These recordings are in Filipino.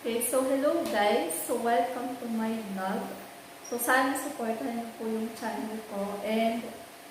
Okay, so hello guys. So welcome to my vlog. So sana supportahan niyo po yung channel ko. And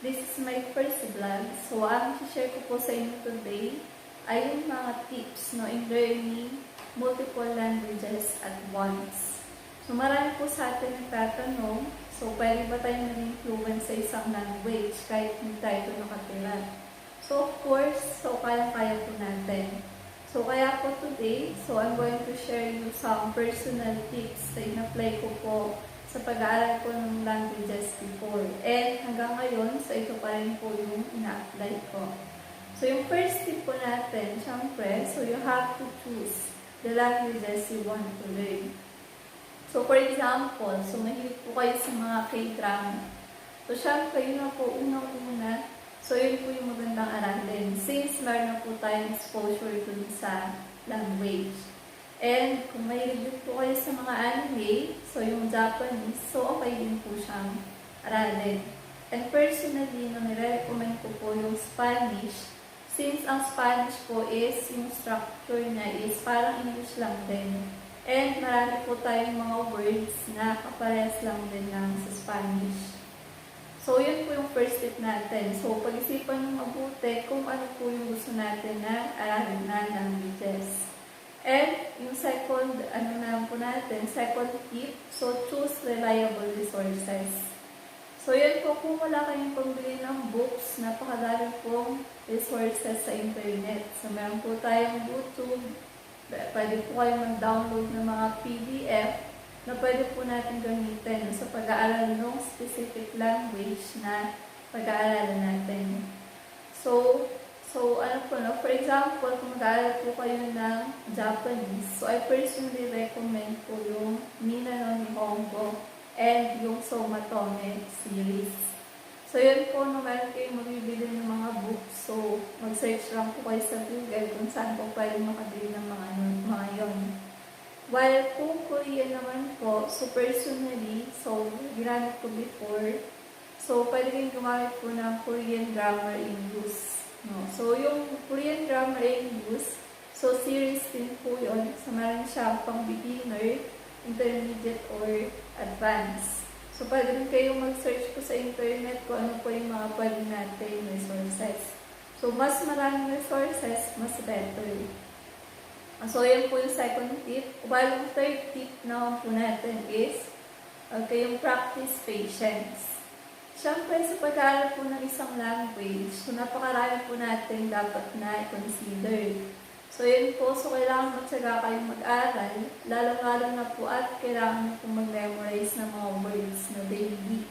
this is my first vlog. So ang share ko po sa inyo today ay yung mga tips in learning multiple languages at once. So marami po sa atin nagtatanong, so pwede ba tayong maging fluent sa isang language kahit hindi tayo nakatira? So of course, kaya-kaya po natin. So, kaya po today, I'm going to share you some personal tips na in-apply ko po sa pag-aaral ko ng languages before. And hanggang ngayon, ito pa rin po yung ina-apply ko. So, yung first tip po natin, syempre, you have to choose the languages you want to learn. So, for example, mahilig po kayo sa mga K-drama. So, syempre, yun na po unang-una. So, yun po yung magandang aralin. Since meron na po tayong exposure dun sa language. And kung mahilig po kayo sa mga anime, yung Japanese, okay din po siyang aralin. And personally, nire-recommend ko po yung Spanish. Since ang Spanish po is, yung structure niya is parang English lang din. And marami po tayong mga words na kapares lang din ng sa Spanish. So, yun po yung first tip natin. So, pag-isipan nyo mabuti kung ano po yung gusto natin na aralin na languages. And, yung second, second tip, choose reliable resources. So, yun po, kung wala kayong pambili ng books, napakadami pong resources sa internet. So, meron po tayong YouTube, pwede po kayong mag-download ng mga PDF, na pwede po natin gamitin sa pag-aaral ng specific language na pag-aaralan natin. So, for example, kung mag-aaral po kayo ng Japanese, I personally recommend po yung Mina no Nihongo and yung Somatome series. So, yun po, meron kayong mabibili ng mga books. So, mag-search lang po kayo sa Google kung saan po pwede makabili ng mga yun. While kung Korean naman po, personally, ginamit ko before, pwede kayong gumamit po ng Korean grammar in use. No? So, yung Korean grammar in use, series din po yun. So, meron siya pang beginner, intermediate, or advanced. So, pwede rin kayong mag-search po sa internet kung ano po yung mga pwede natin resources. So, mas maraming resources, mas better. So, yan po yung second tip. While yung third tip naman po natin is, yung practice patience. Siyempre, sa pag-aaral po ng isang language, napakarami po natin dapat na i-consider. So, yun po. Kailangan magtsaga kayong mag-aral, lalo-lalo na po at kailangan nyo po mag-memorize ng mga words na daily.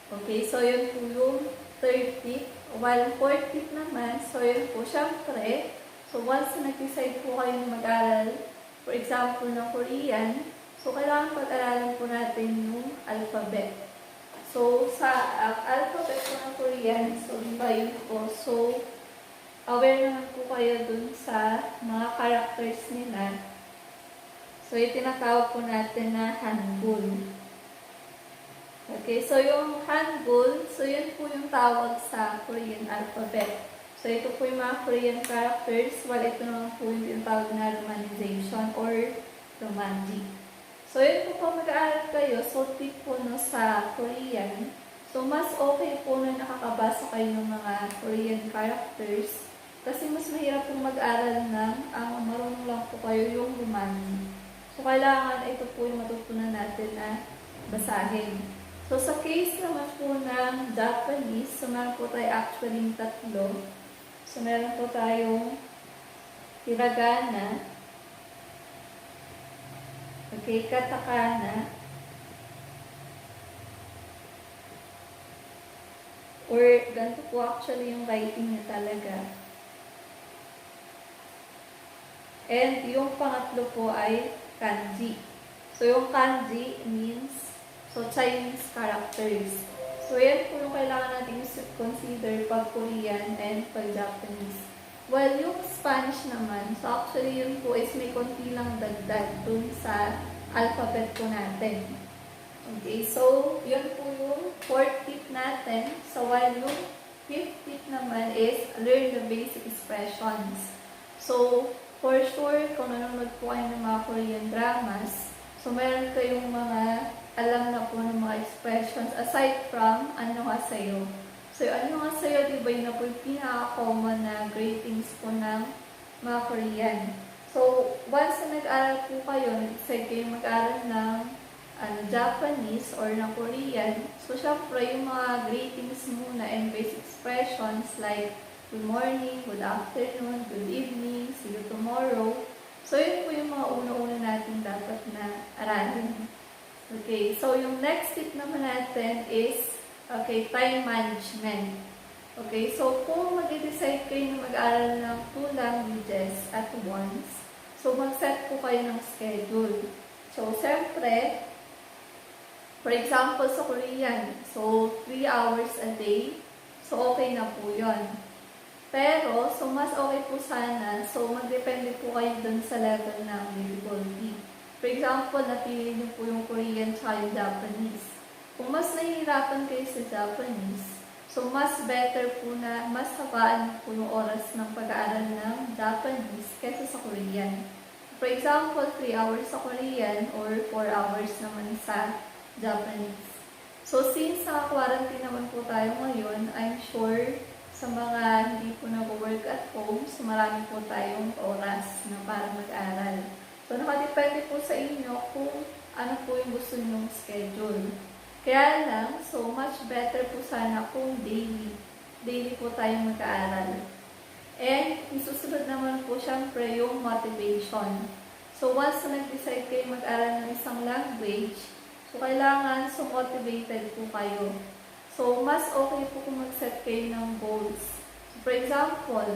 Okay, yun po yung third tip. While yung fourth tip naman, yun po, siyempre, once na nag-decide po kayo na mag-aral, for example, na Korean, kailangan pag-aralan po natin yung alphabet. Sa alphabet po ng Korean, iba yun po. Aware naman po kayo dun sa mga characters nila. Yung tinatawag po natin na Hangul. Okay, yung Hangul, yun po yung tawag sa Korean alphabet. Ito po yung mga Korean characters, while ito naman po yung tawag na romanization or romanji. Yun po mag-aaral kayo, tip po sa Korean. Mas okay po na nakakabasa kayo ng mga Korean characters kasi mas mahirap pong mag-aaral ng ang marunong lang po kayo yung romanji. Kailangan ito po yung matutunan natin na basahin. Sa case naman po ng Japanese, meron po tayo actually tatlo. Meron po tayong hiragana, katakana, or ganito po actually yung writing niya talaga. And yung pangatlo po ay kanji. Yung kanji means, Chinese characters. Yan po yung kailangan natin consider pag Korean and pag Japanese. Well, yung Spanish naman, actually yun po is may konti lang dagdag dun sa alphabet po natin. Okay, yun po yung fourth tip natin. While yung fifth tip naman is learn the basic expressions. for sure, kung nanonood po kayo ng mga Korean dramas, so meron kayong mga alam na po ng mga expressions aside from ano nga sa'yo. So, yung ano nga sa'yo, di ba yun na po yung pinaka-common na greetings po ng mga Korean. So, once na nag-aral po kayo, nag-decide kayo mag-aral ng Japanese or ng Korean, so syempre yung mga greetings muna and basic expressions like good morning, good afternoon, good evening, see you tomorrow. So, yun po yung mga una-una natin dapat na aralin. Okay, so yung next tip naman natin is, time management. Okay, so kung mag-decide kayo na mag-aral ng 2 languages at once, so mag-set po kayo ng schedule. So, siyempre, for example, sa Korean, so 3 hours a day, so okay na po yun. Pero, so mas okay po sana, so magdepende po kayo dun sa level ng difficulty. For example, napili niyo po yung Korean tsaka yung Japanese. Kung mas nahihirapan kayo sa Japanese, so mas better po na mas habaan po yung oras ng pag-aaral ng Japanese kaysa sa Korean. For example, 3 hours sa Korean or 4 hours naman sa Japanese. So, since naka-quarantine naman po tayo ngayon, I'm sure sa mga hindi po nag-work at home, so marami po tayong oras na para mag-aral. So, nakadepende po sa inyo kung ano po yung gusto nyong schedule. Kaya lang, so much better po sana kung daily. Daily po tayong mag-aaral. And, isusunod naman po syempre yung motivation. So, once na nag-decide kayo mag-aral ng isang language, so kailangan so motivated po kayo. So, mas okay po kung mag-set kayo ng goals. So, for example,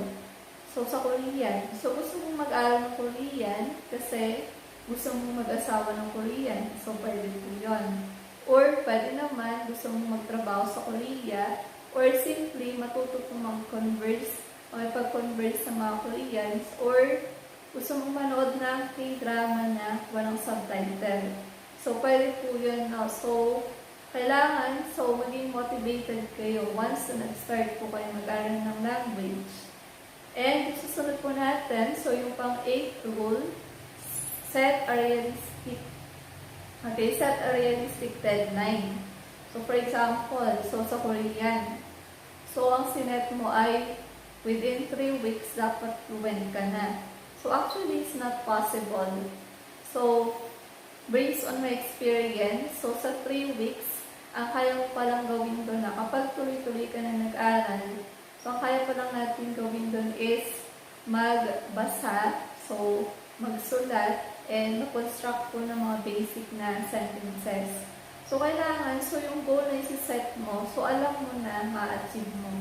so sa Korean, so gusto mong mag-aral ng Korean kasi gusto mong mag-asawa ng Korean. So, pwede po yun. Or, pwede naman gusto mong magtrabaho sa Korea or simply matuto pong mag-converse o mag-converse sa mga Koreans or gusto mong manood ng K-drama na walang subtitle. So, pwede po yun. No? So, kailangan, so, maging motivated kayo once na nag-start po kayo mag-aral ng language. And, susunod po natin, so, yung pang-8th rule, set a realistic deadline. So, for example, so, sa Korean, so, ang sinet mo ay within 3 weeks, dapat fluent ka na. So, actually, it's not possible. So, based on my experience, so, sa 3 weeks, ang kaya mo palang gawin doon na kapag tuloy-tuloy ka na nag-aral, so ang kaya palang natin gawin doon is magbasa, so magsulat, and mag-construct po ng mga basic na sentences. So kailangan, so yung goal na isi-set mo, so alam mo na ma-achieve mo.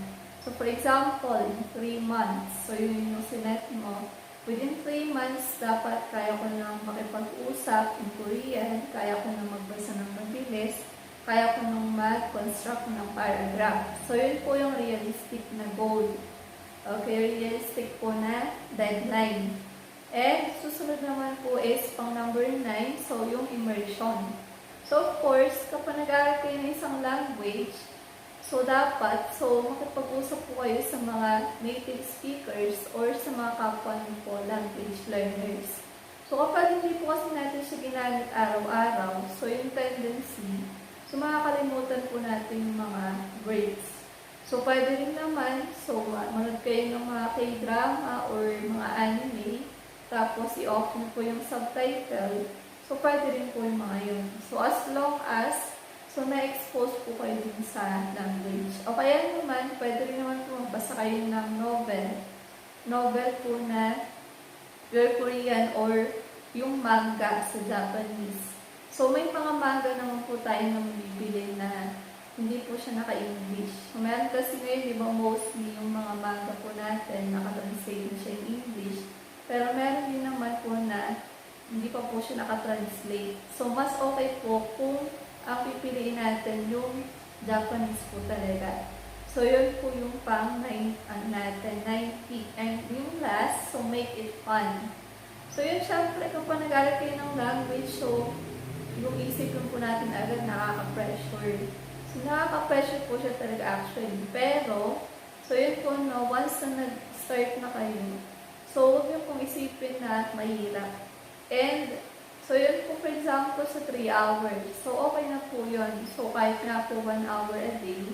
So for example, in 3 months, so yun yung sinet mo, within 3 months, dapat kaya ko nang makipag-usap in Korean, kaya ko nang magbasa ng mabilis, kaya ko nang mag-construct ng paragraph. So, yun po yung realistic na goal. Okay, realistic po na deadline. And, susunod naman po is pang number 9, so yung immersion. So, of course, kapag nag-aaral kayo ng isang language, so dapat, so makipag-usap po kayo sa mga native speakers or sa mga kapwa niyo po language learners. So, kapag hindi po kasi natin siya ginamit araw-araw, so yung tendency, so, makakalimutan po natin yung mga words. So, pwede rin naman, so, manood kayo ng mga K-drama or mga anime, tapos i-off nyo po yung subtitle. So, pwede rin po yung mga yun. So, as long as, so, na-expose po kayo din sa language. O kaya naman, pwede rin naman po magbasa kayo ng novel. Novel po na your Korean or yung manga sa Japanese. So, may mga manga naman po tayo na mabibili na hindi po siya naka-English. So, meron kasi ngayon, di ba, mostly yung mga manga po natin, naka-translate siya in English. Pero meron din naman po na hindi pa po siya naka-translate. So, mas okay po kung ang pipiliin natin yung Japanese po talaga. So, yun po yung pang natin, 90. And yung last, so make it fun. So, yun, syempre, kapag nag-aral kayo ng language, so, yung isip lang po natin agad nakaka-pressure. So, nakaka-pressure po siya talaga actually. Pero, so yun po, no, once na nag-start na kayo, so So, huwag niyo pong isipin na mahirap. And, so yun po for example sa 3 hours. So, okay na po yun. So, kahit na po 1 hour a day,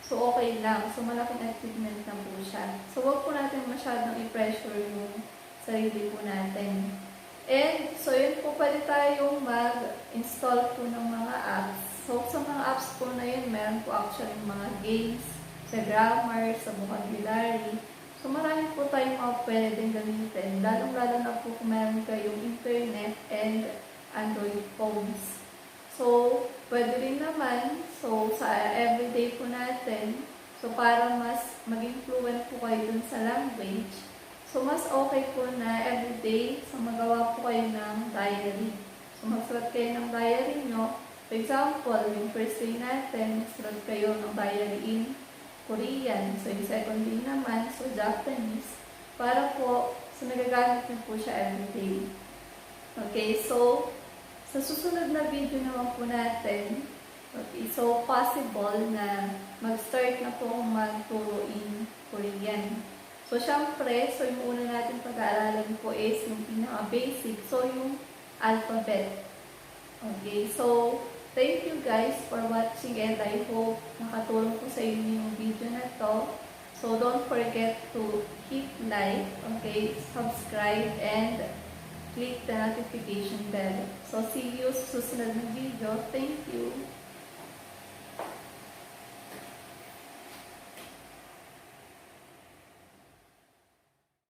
so okay lang. So, malaking achievement na po siya. So, huwag po natin masyadong i-pressure yung sarili po natin. And, so yun po pwede tayong mag-install po ng mga apps. So, sa mga apps po na yun, meron po actually mga games, sa grammar, sa vocabulary. So, marami po tayong mga pwedeng gamitin. Lalong-lalo na po kung meron kayong internet and Android phones. So, pwede rin naman, so sa everyday po natin, so para mas maging fluent po kayo dun sa language, so mas okay po na everyday, so magawa po kayo ng diary. So, magsulat kayo ng diary nyo. For example, yung first day natin, magsulat kayo ng diary in Korean. So, yung second day naman, so Japanese. Para po, so nagagamit niyo po siya everyday. Okay, so, sa susunod na video naman po natin, okay, so possible na mag-start na po akong magturo in Korean. So, syempre, so yung una natin pag-aaralan po is yung pinaka-basic. So, yung alphabet. Okay, so, thank you guys for watching and I hope nakatulong po sa inyo yung video na to. So, don't forget to hit like, okay, subscribe, and click the notification bell. So, see you sa susunod na video. Thank you!